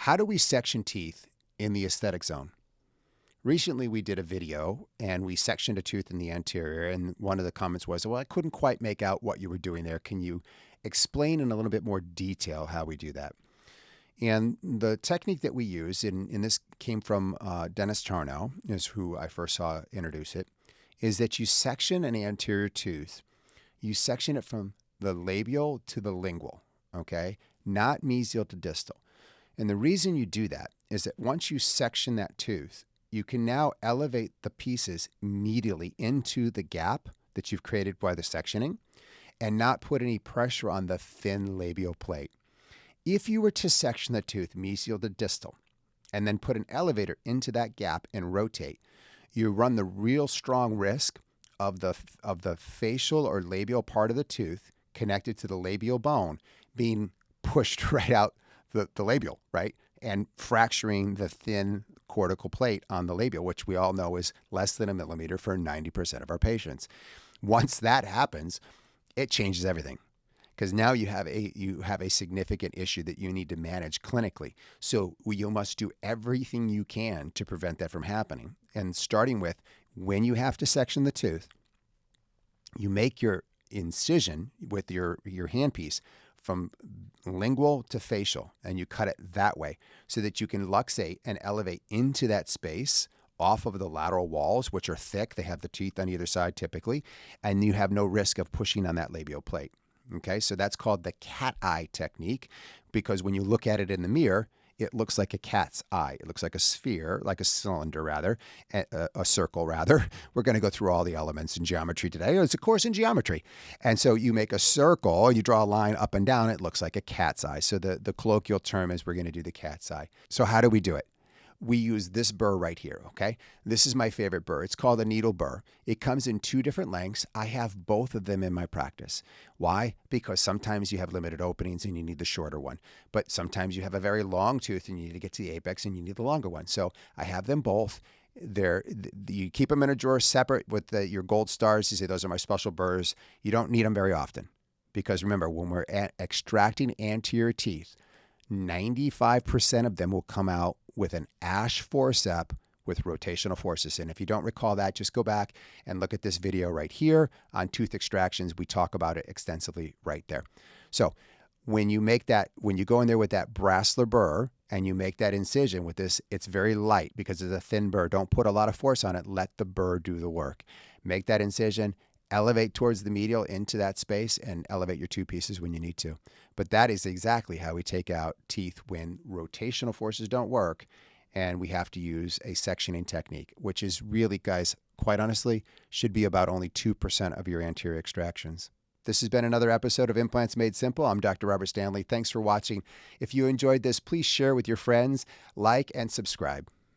How do we section teeth in the aesthetic zone? Recently, we did a video and we sectioned a tooth in the anterior. And one of the comments was, well, I couldn't quite make out what you were doing there. Can you explain in a little bit more detail how we do that? And the technique that we use, and this came from Dennis Charnow, is who I first saw introduce it, is that you section an anterior tooth. You section it from the labial to the lingual, okay? Not mesial to distal. And the reason you do that is that once you section that tooth, you can now elevate the pieces medially into the gap that you've created by the sectioning and not put any pressure on the thin labial plate. If you were to section the tooth mesial to distal and then put an elevator into that gap and rotate, you run the real strong risk of the facial or labial part of the tooth connected to the labial bone being pushed right out the labial, right? And fracturing the thin cortical plate on the labial, which we all know is less than a millimeter for 90% of our patients. Once that happens, it changes everything, because now you have a significant issue that you need to manage clinically. So you must do everything you can to prevent that from happening. And starting with, when you have to section the tooth, you make your incision with your handpiece from lingual to facial, and you cut it that way so that you can luxate and elevate into that space off of the lateral walls, which are thick. They have the teeth on either side typically, and you have no risk of pushing on that labial plate. Okay, so that's called the cat eye technique, because when you look at it in the mirror, it looks like a cat's eye. It looks like a sphere, like a cylinder rather, a circle rather. We're going to go through all the elements in geometry today. It's a course in geometry. And so you make a circle, you draw a line up and down, it looks like a cat's eye. So the colloquial term is we're going to do the cat's eye. So how do we do it? We use this burr right here, okay? This is my favorite burr. It's called a needle burr. It comes in two different lengths. I have both of them in my practice. Why? Because sometimes you have limited openings and you need the shorter one. But sometimes you have a very long tooth and you need to get to the apex and you need the longer one. So I have them both. You keep them in a drawer separate with your gold stars. You say, those are my special burrs. You don't need them very often. Because remember, when we're extracting anterior teeth, 95% of them will come out with an ash forceps with rotational forces. And if you don't recall that, just go back and look at this video right here on tooth extractions. We talk about it extensively right there. So when you go in there with that Brasseler burr and you make that incision with this, it's very light because it's a thin burr. Don't put a lot of force on it. Let the burr do the work. Make that incision, elevate towards the medial into that space, and elevate your two pieces when you need to. But that is exactly how we take out teeth when rotational forces don't work and we have to use a sectioning technique, which is really, guys, quite honestly, should be about only 2% of your anterior extractions. This has been another episode of Implants Made Simple. I'm Dr. Robert Stanley. Thanks for watching. If you enjoyed this, please share with your friends, like, and subscribe.